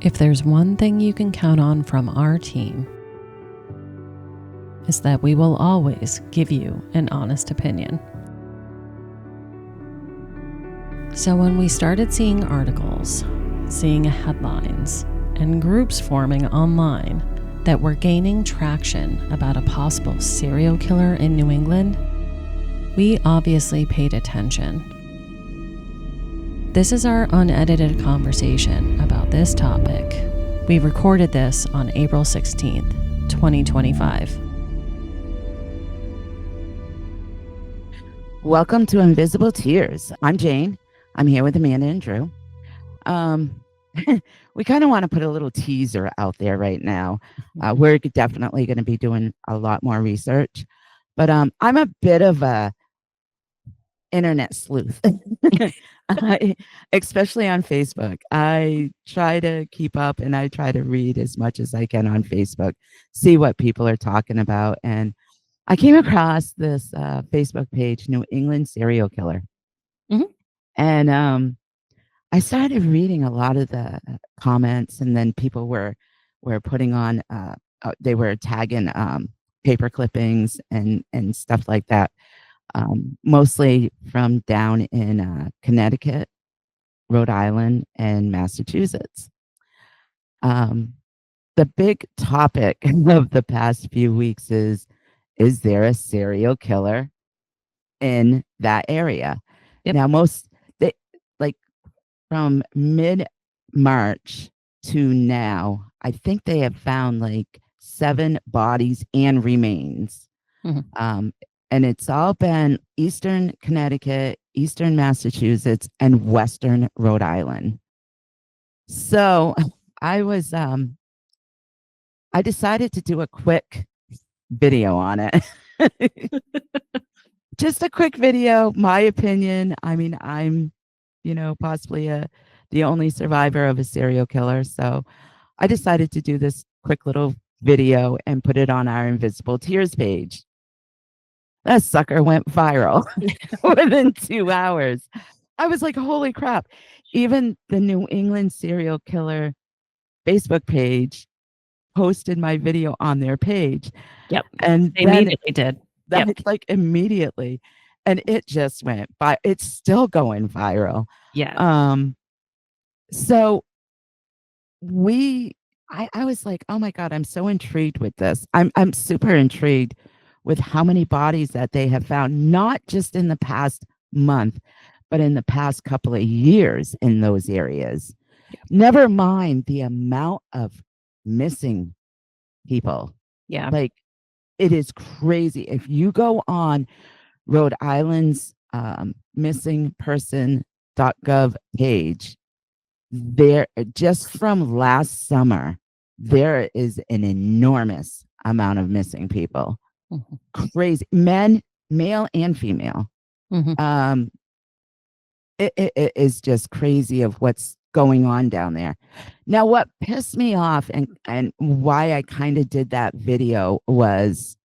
If there's one thing you can count on from our team, is that we will always give you an honest opinion. So when we started seeing articles, seeing headlines, and groups forming online that were gaining traction about a possible serial killer in New England, we obviously paid attention. This is our unedited conversation about this topic. We recorded this on April 16th, 2025. Welcome to Invisible Tears. I'm Jane. I'm here with Amanda and Drew. We kind of want to put a little teaser out there right now. We're definitely going to be doing a lot more research, but I'm a bit of a internet sleuth, especially on Facebook. I try to keep up and I try to read as much as I can on Facebook, see what people are talking about. And I came across this Facebook page, New England Serial Killer. Mhm. And I started reading a lot of the comments, and then people were putting on, they were tagging paper clippings and stuff like that. Mostly from down in Connecticut, Rhode Island, and Massachusetts. The big topic of the past few weeks is there a serial killer in that area? Yep. Now, like from mid-March to now, I think they have found like 7 bodies and remains. Mhm. And it's all been Eastern Connecticut, Eastern Massachusetts, and Western Rhode Island. So I decided to do a quick video on it. Just a quick video, my opinion. I mean, I'm, possibly the only survivor of a serial killer. So I decided to do this quick little video and put it on our Invisible Tears page. That sucker went viral within 2 hours. I was like, holy crap. Even the New England Serial Killer Facebook page posted my video on their page. Yep. And They then immediately did. that Yep. like immediately. And it just went by. It's still going viral. Yeah. So I was like, oh my God, I'm so intrigued with this. I'm super intrigued with how many bodies that they have found, not just in the past month, but in the past couple of years in those areas. Yep. Never mind the amount of missing people. Yeah. Like, it is crazy. If you go on Rhode Island's missingperson.gov page, there, just from last summer, there is an enormous amount of missing people. Mhm. Crazy. Men, male and female. Mhm. It is just crazy of what's going on down there. Now, what pissed me off and why I kind of did that video was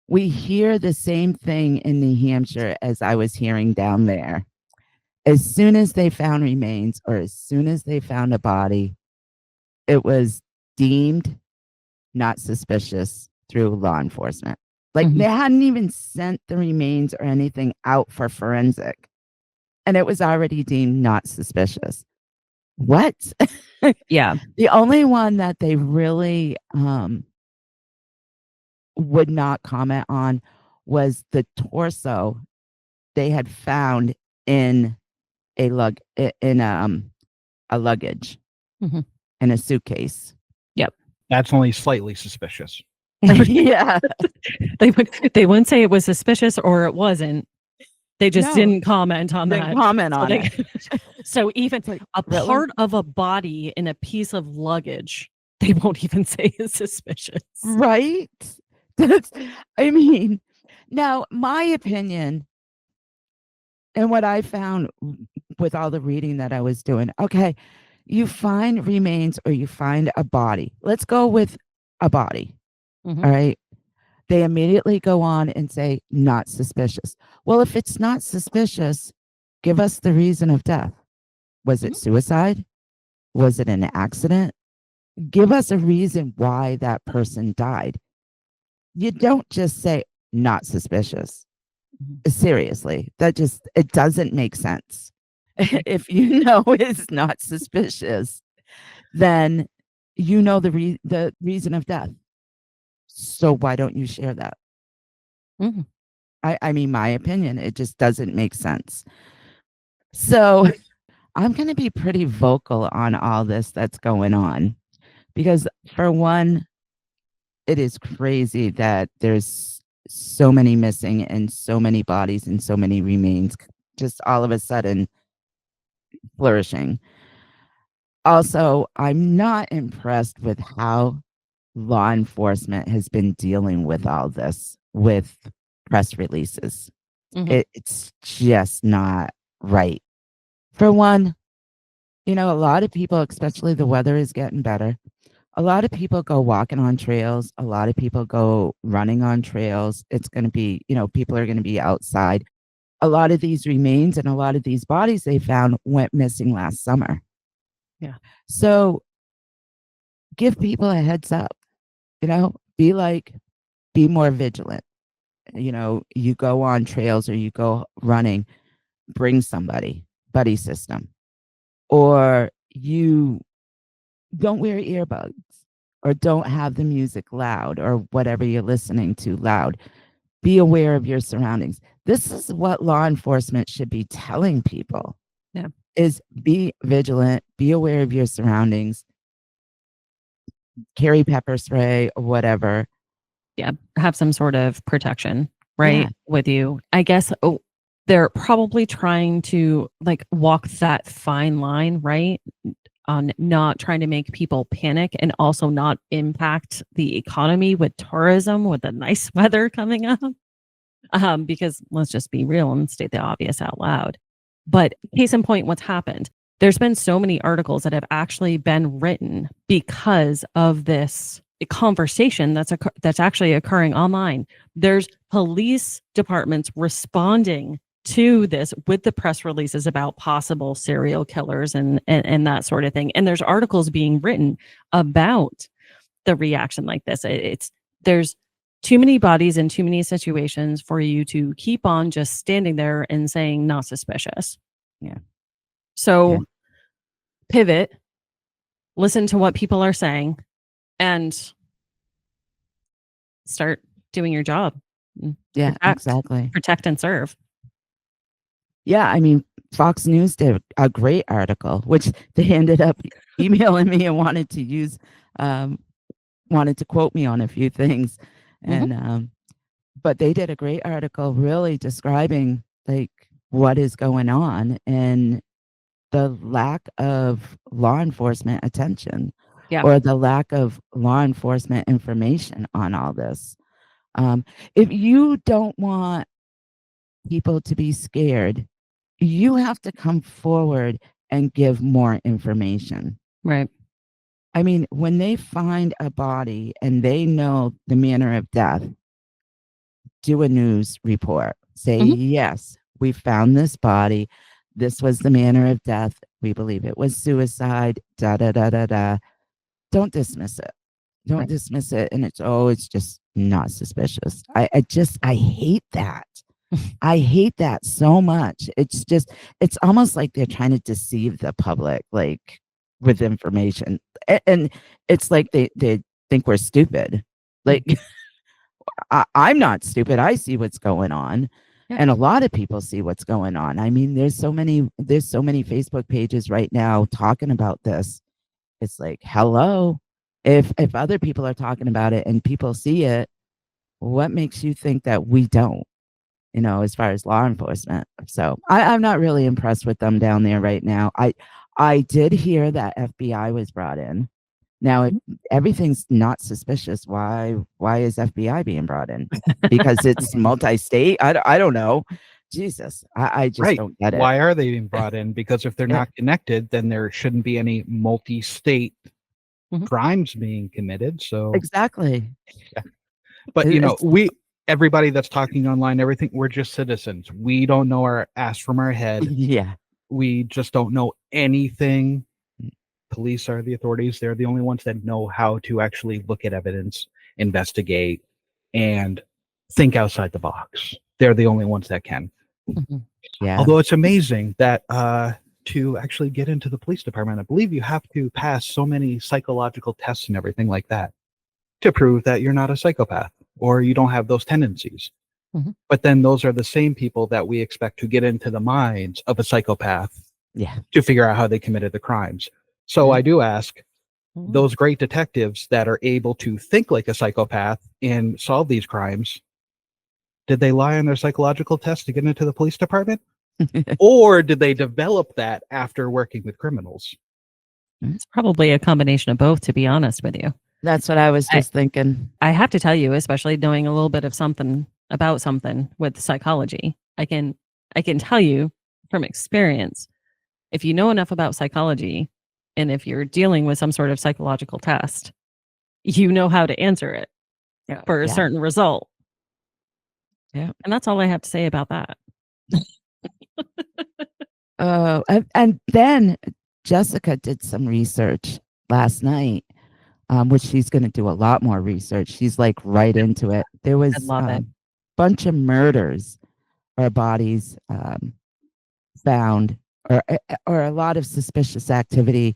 we hear the same thing in New Hampshire as I was hearing down there. As soon as they found remains or as soon as they found a body, it was deemed not suspicious through law enforcement. Like, Mhm. they hadn't even sent the remains or anything out for forensic, and it was already deemed not suspicious. What? Yeah. The only one that they really would not comment on was the torso they had found in a luggage Mhm. in a suitcase. Yep. That's only slightly suspicious. Yeah. They wouldn't say it was suspicious or it wasn't. They just No. didn't comment on Didn't that. comment on it. So even like, a really? part of a body in a piece of luggage, they won't even say is suspicious. Right? I mean, now my opinion and what I found with all the reading that I was doing, okay, you find remains or you find a body. Let's go with a body. Mhm. All right. They immediately go on and say, not suspicious. Well, if it's not suspicious, give us the reason of death. Was it suicide? Was it an accident? Give us a reason why that person died. You don't just say, not suspicious. Seriously, it doesn't make sense. If you know it's not suspicious, then you know the reason of death. So why don't you share that? Mhm. I mean, my opinion, it just doesn't make sense. So I'm going to be pretty vocal on all this that's going on because, for one, it is crazy that there's so many missing and so many bodies and so many remains just all of a sudden flourishing. Also, I'm not impressed with how law enforcement has been dealing with all this with press releases. Mhm. It's just not right. For one, a lot of people, especially the weather is getting better. A lot of people go walking on trails. A lot of people go running on trails. It's going to be, people are going to be outside. A lot of these remains and a lot of these bodies they found went missing last summer. Yeah. So give people a heads up, be more vigilant. You go on trails or you go running, bring somebody, buddy system, or you don't wear earbuds or don't have the music loud or whatever you're listening to loud. Be aware of your surroundings. This is what law enforcement should be telling people. Yeah. Is be vigilant, be aware of your surroundings, carry pepper spray or whatever. Yeah. Have some sort of protection, right? Yeah. With you. I guess they're probably trying to like walk that fine line, right? On not trying to make people panic and also not impact the economy with tourism with the nice weather coming up. Because let's just be real and state the obvious out loud. But case in point, what's happened? There's been so many articles that have actually been written because of this conversation that's actually occurring online. There's police departments responding to this with the press releases about possible serial killers and that sort of thing. And there's articles being written about the reaction like this. There's too many bodies in too many situations for you to keep on just standing there and saying not suspicious. Yeah. So Yeah. pivot, listen to what people are saying, and start doing your job. Yeah, exactly. Protect and serve. Yeah, I mean, Fox News did a great article, which they ended up emailing me and wanted to quote me on a few things. And but they did a great article really describing like what is going on and the lack of law enforcement attention or the lack of law enforcement information on all this. If you don't want people to be scared, you have to come forward and give more information. Right. I mean, when they find a body and they know the manner of death, do a news report. Say, yes, we found this body. This was the manner of death. We believe it was suicide. Da da da da da. Don't dismiss it. Don't dismiss it. And it's just not suspicious. I hate that. I hate that so much. It's almost like they're trying to deceive the public, like with information. And it's like they think we're stupid. Like, I'm not stupid. I see what's going on. Yeah. And a lot of people see what's going on. I mean, there's so many Facebook pages right now talking about this. It's like, hello. If other people are talking about it and people see it, what makes you think that we don't? As far as law enforcement. So I'm not really impressed with them down there right now. I did hear that FBI was brought in. Now, if everything's not suspicious, why is FBI being brought in? Because it's multi-state? I don't know. Jesus, I just don't get it. Why are they being brought in? Because if they're not connected, then there shouldn't be any multi-state crimes being committed. So exactly. Yeah. But everybody that's talking online, everything, we're just citizens. We don't know our ass from our head. Yeah. We just don't know anything. police are the authorities. They're the only ones that know how to actually look at evidence, investigate, and think outside the box. They're the only ones that can. Mm-hmm. Yeah. Although it's amazing that to actually get into the police department, I believe you have to pass so many psychological tests and everything like that to prove that you're not a psychopath or you don't have those tendencies. Mm-hmm. But then those are the same people that we expect to get into the minds of a psychopath to figure out how they committed the crimes. So I do ask, those great detectives that are able to think like a psychopath and solve these crimes, did they lie on their psychological test to get into the police department? Or did they develop that after working with criminals? It's probably a combination of both, to be honest with you. That's what I was just thinking. I have to tell you, especially knowing a little bit of something about something with psychology, I can tell you from experience, if you know enough about psychology and if you're dealing with some sort of psychological test, you know how to answer it for a certain result. Yeah. And that's all I have to say about that. And then Jessica did some research last night, which she's going to do a lot more research. She's like right into it. There was a bunch of murders or bodies found, or a lot of suspicious activity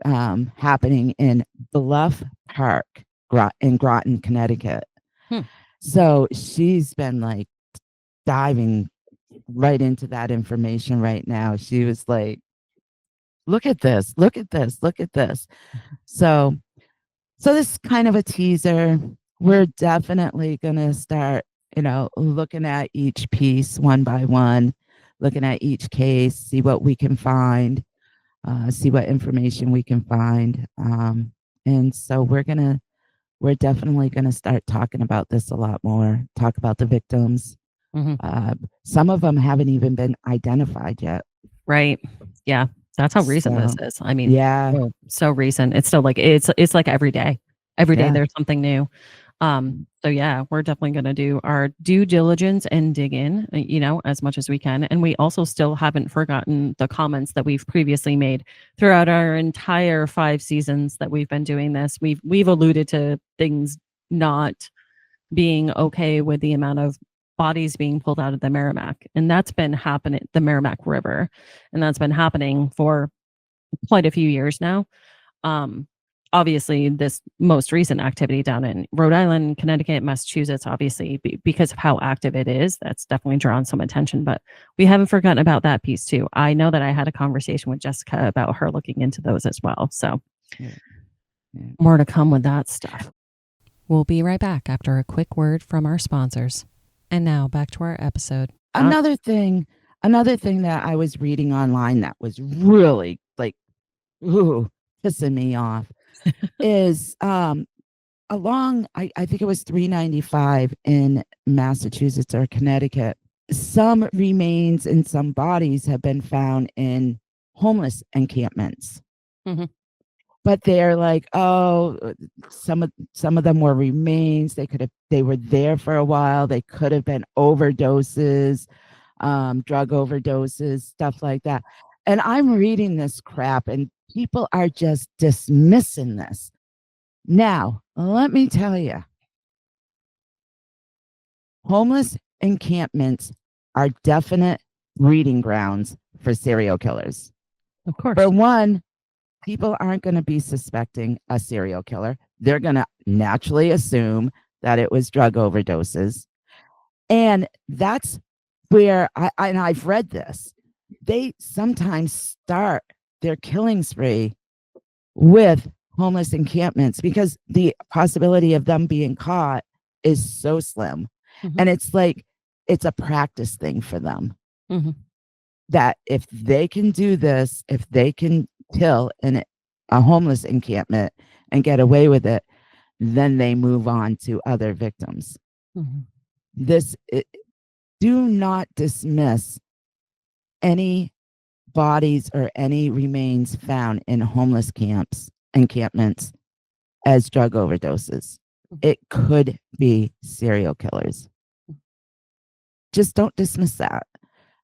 happening in Bluff Park in Groton, Connecticut. So she's been like diving right into that information right now. She was like, look at this, look at this, look at this. So this is kind of a teaser. We're definitely going to start, looking at each piece one by one, looking at each case, see what we can find, see what information we can find. And so we're definitely going to start talking about this a lot more, talk about the victims. Some of them haven't even been identified yet. Right. Yeah. That's how recent this is. I mean, so recent. It's still like, it's like every day there's something new. So yeah, we're definitely going to do our due diligence and dig in, as much as we can. And we also still haven't forgotten the comments that we've previously made throughout our entire 5 seasons that we've been doing this. We've alluded to things not being okay with the amount of bodies being pulled out of the Merrimack. And that's been happening, the Merrimack River. And that's been happening for quite a few years now. Obviously, this most recent activity down in Rhode Island, Connecticut, Massachusetts, obviously, because of how active it is, that's definitely drawn some attention. But we haven't forgotten about that piece too. I know that I had a conversation with Jessica about her looking into those as well. So more to come with that stuff. We'll be right back after a quick word from our sponsors. And now back to our episode. Another thing that I was reading online that was really like, pissing me off is along, I think it was 395 in Massachusetts or Connecticut, some remains and some bodies have been found in homeless encampments. But they're like, some of them were remains. They were there for a while. They could have been overdoses, drug overdoses, stuff like that. And I'm reading this crap and people are just dismissing this. Now, let me tell you, homeless encampments are definite breeding grounds for serial killers. Of course. For one, people aren't going to be suspecting a serial killer. They're going to naturally assume that it was drug overdoses. And that's where I've read this. They sometimes start their killing spree with homeless encampments because the possibility of them being caught is so slim. And it's like, it's a practice thing for them. That if they can do this, if they can kill in a homeless encampment and get away with it, then they move on to other victims. Do not dismiss any bodies or any remains found in homeless encampments as drug overdoses. It could be serial killers. Just don't dismiss that.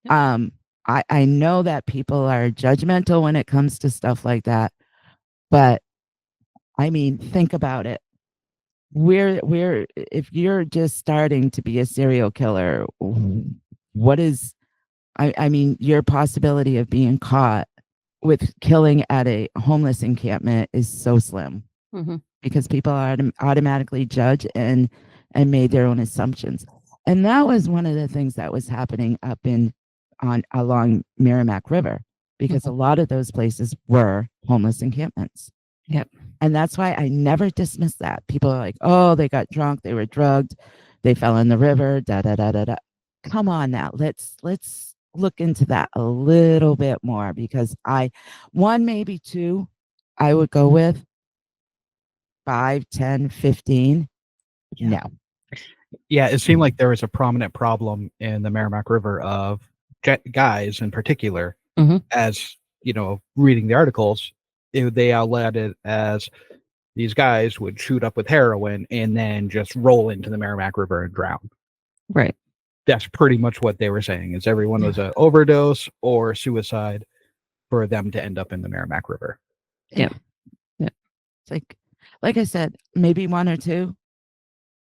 I know that people are judgmental when it comes to stuff like that, But I mean, think about it. If you're just starting to be a serial killer, what is, I mean, your possibility of being caught with killing at a homeless encampment is so slim because people are automatically judge and made their own assumptions. And that was one of the things that was happening up along Merrimack River, because a lot of those places were homeless encampments. Yep. And that's why I never dismiss that. People are like, oh, they got drunk, they were drugged, they fell in the river, da da da da da. Come on now. Let's look into that a little bit more, because one, maybe two, I would go with 5, 10, 15. Yeah. No. Yeah, it seemed like there was a prominent problem in the Merrimack River of guys in particular, as you know, reading the articles, they outlet it as these guys would shoot up with heroin and then just roll into the Merrimack River and drown. Right. That's pretty much what they were saying, is everyone was an overdose or suicide for them to end up in the Merrimack River. Yeah. Yeah. It's like I said, maybe 1 or 2,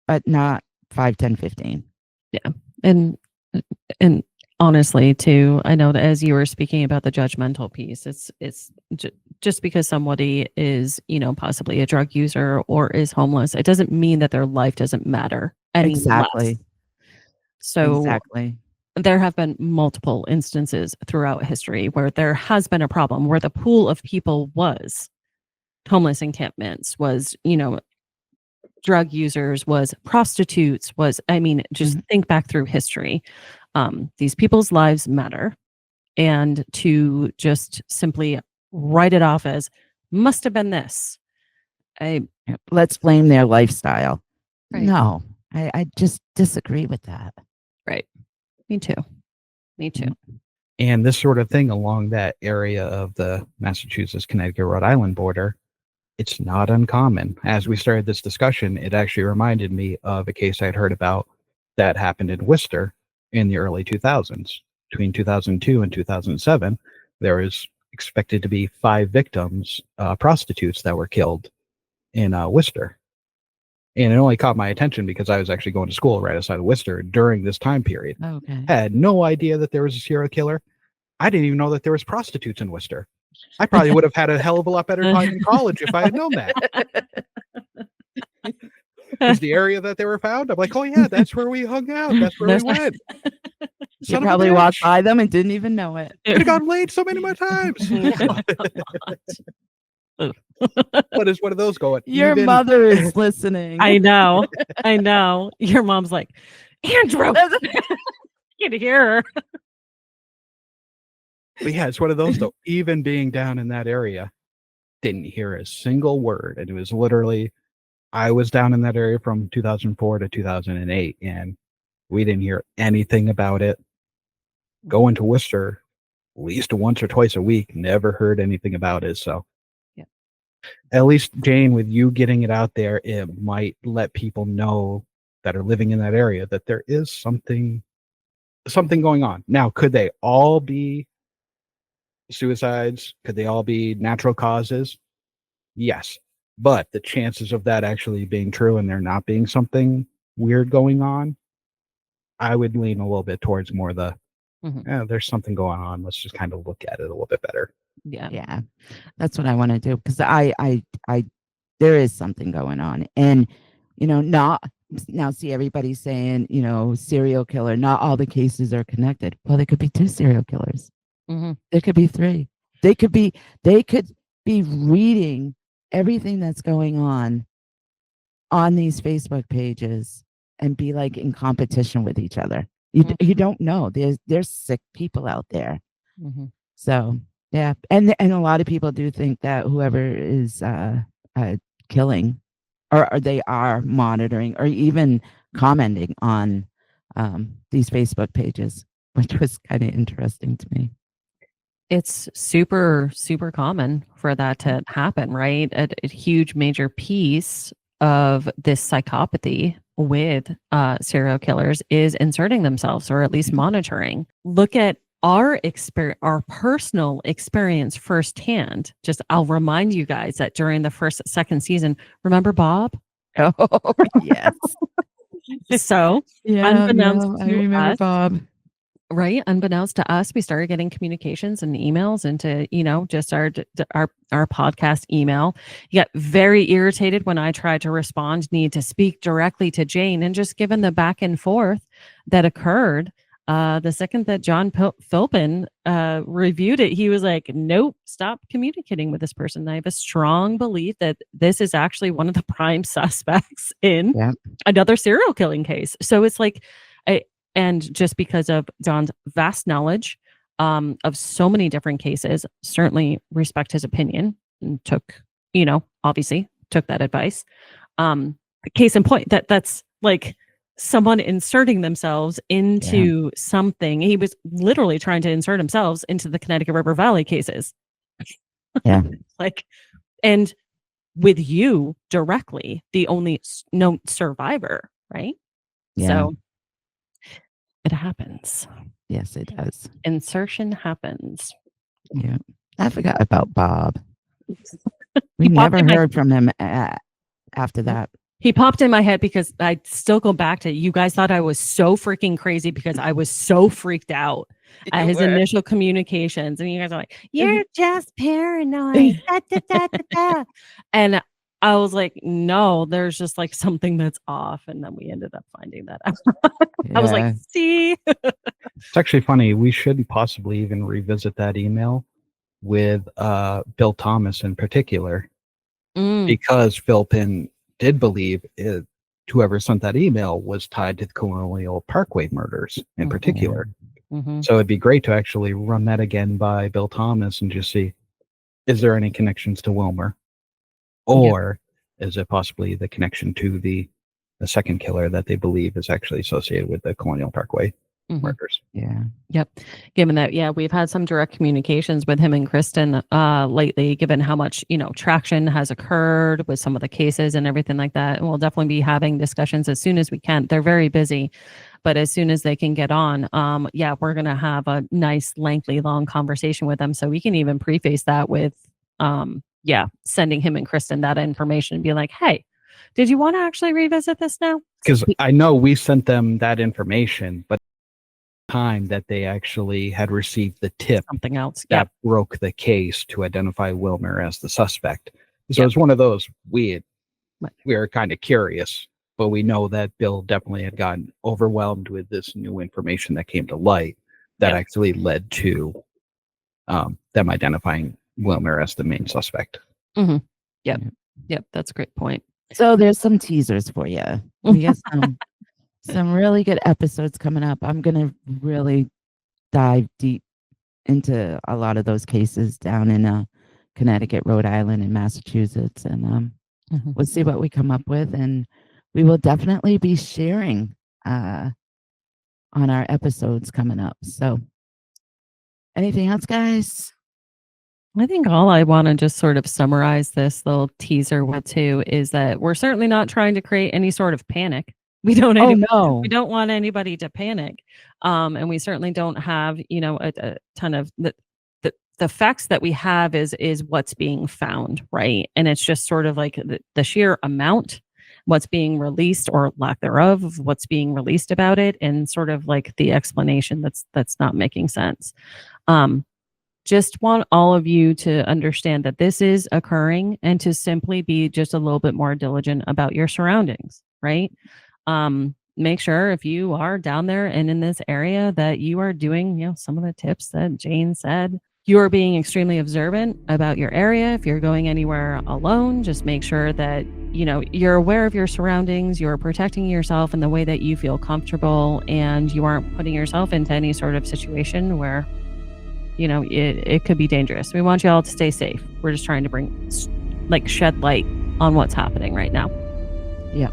but not 5, 10, 15. Yeah. And honestly, too, I know that as you were speaking about the judgmental piece, it's just because somebody is, you know, possibly a drug user or is homeless, it doesn't mean that their life doesn't matter any Exactly. less. So exactly. There have been multiple instances throughout history where there has been a problem, where the pool of people was homeless encampments, was, you know, drug users, was prostitutes, was, I mean, just think back through history. These people's lives matter. And to just simply write it off as must have been this. Let's blame their lifestyle. Right. No, I just disagree with that. Right. Me too. And this sort of thing along that area of the Massachusetts, Connecticut, Rhode Island border, it's not uncommon. As we started this discussion, it actually reminded me of a case I'd heard about that happened in Worcester in the early 2000s. Between 2002 and 2007, there was expected to be 5 victims, prostitutes that were killed in Worcester. And it only caught my attention because I was actually going to school right outside of Worcester during this time period. Okay. Had no idea that there was a serial killer. I didn't even know that there was prostitutes in Worcester. I probably would have had a hell of a lot better time in college if I had known that. Because the area that they were found, I'm like, oh yeah, that's where we hung out. That's where we went. You probably walked by them and didn't even know it. Could have gotten laid so many more times. What is one of those going? Your mother is listening. I know. Your mom's like, Andrew, you can hear her. But yeah, it's one of those though. Even being down in that area, didn't hear a single word. And it was literally, I was down in that area from 2004 to 2008, and we didn't hear anything about it. Going to Worcester at least once or twice a week, never heard anything about it. So yeah. At least, Jane, with you getting it out there, it might let people know that are living in that area that there is something going on. Now, could they all be suicides? Could they all be natural causes? Yes. But the chances of that actually being true and there not being something weird going on, I would lean a little bit towards more the, there's something going on. Let's just kind of look at it a little bit better. Yeah. That's what I want to do, because I there is something going on. And, you know, now see everybody's saying, you know, serial killer, not all the cases are connected. Well, there could be 2 serial killers. There could be 3. They could be reading everything that's going on these Facebook pages and be like in competition with each other. You don't know. There's sick people out there. So yeah, and a lot of people do think that whoever is killing, or they are monitoring, or even commenting on these Facebook pages, which was kind of interesting to me. It's super, super common for that to happen, right? A huge major piece of this psychopathy with serial killers is inserting themselves, or at least monitoring. Look at our personal experience firsthand. Just I'll remind you guys that during the second season, remember Bob? Oh, yes. So unbeknownst to I remember us, Bob. Right, unbeknownst to us, we started getting communications and emails into, just our podcast email. He got very irritated when I tried to respond, need to speak directly to Jane, and just given the back and forth that occurred, the second that John Philpin reviewed it, he was like, nope, stop communicating with this person. I have a strong belief that this is actually one of the prime suspects in another serial killing case. So it's like, and just because of John's vast knowledge of so many different cases, certainly respect his opinion and obviously took that advice. Case in point, that's like someone inserting themselves into something. He was literally trying to insert himself into the Connecticut River Valley cases. Yeah. And with you directly, the only known survivor, right? Yeah. So it happens. Yes, it does. Insertion happens. Yeah. I forgot about Bob. We never heard from him after that. He popped in my head because I still go back to, you guys thought I was so freaking crazy because I was so freaked out at his initial communications. And you guys are like, you're just paranoid. Da, da, da, da, da. And I was like, no, there's just like something that's off. And then we ended up finding that out. I was like, see? It's actually funny. We should possibly even revisit that email with Bill Thomas in particular, because Philpin did believe whoever sent that email was tied to the Colonial Parkway murders in particular. So it'd be great to actually run that again by Bill Thomas and just see, is there any connections to Wilmer? Or is it possibly the connection to the second killer that they believe is actually associated with the Colonial Parkway murders? Yeah. Yep. Given that, we've had some direct communications with him and Kristen lately, given how much, traction has occurred with some of the cases and everything like that. And we'll definitely be having discussions as soon as we can. They're very busy, but as soon as they can get on, we're going to have a nice, lengthy, long conversation with them. So we can even preface that with, sending him and Kristen that information and be like, hey, did you want to actually revisit this now? Because I know we sent them that information, but time that they actually had received the tip, something else that broke the case to identify Wilmer as the suspect. So it's one of those we were kind of curious, but we know that Bill definitely had gotten overwhelmed with this new information that came to light that actually led to them identifying Wilmer as the main suspect. Yep, that's a great point. So there's some teasers for you. We got some really good episodes coming up. I'm going to really dive deep into a lot of those cases down in Connecticut, Rhode Island, and Massachusetts. And we'll see what we come up with. And we will definitely be sharing on our episodes coming up. So anything else, guys? I think all I want to just sort of summarize this little teaser with too is that we're certainly not trying to create any sort of panic. We don't. We don't want anybody to panic, and we certainly don't have a ton of the facts that we have is what's being found, right? And it's just sort of like the sheer amount, what's being released or lack thereof of what's being released about it, and sort of like the explanation that's not making sense. Just want all of you to understand that this is occurring and to simply be just a little bit more diligent about your surroundings, right? Make sure if you are down there and in this area that you are doing, some of the tips that Jane said. You are being extremely observant about your area. If you're going anywhere alone, just make sure that, you're aware of your surroundings, you're protecting yourself in the way that you feel comfortable, and you aren't putting yourself into any sort of situation where it could be dangerous. We want you all to stay safe. We're just trying to shed light on what's happening right now. Yeah.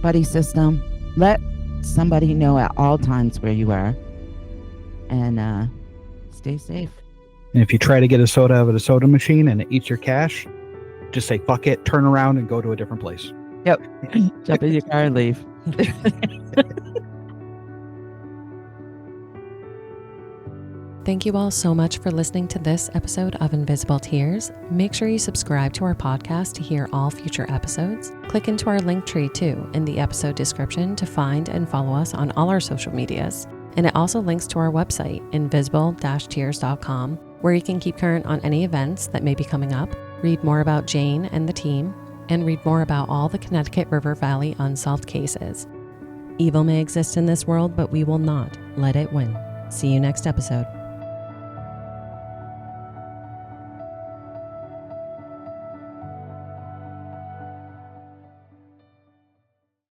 Buddy system. Let somebody know at all times where you are, and stay safe. And if you try to get a soda out of a soda machine and it eats your cash, just say, fuck it, turn around and go to a different place. Yep. Jump in your car and leave. Thank you all so much for listening to this episode of Invisible Tears. Make sure you subscribe to our podcast to hear all future episodes. Click into our link tree too in the episode description to find and follow us on all our social medias. And it also links to our website, invisible-tears.com, where you can keep current on any events that may be coming up, read more about Jane and the team, and read more about all the Connecticut River Valley unsolved cases. Evil may exist in this world, but we will not let it win. See you next episode.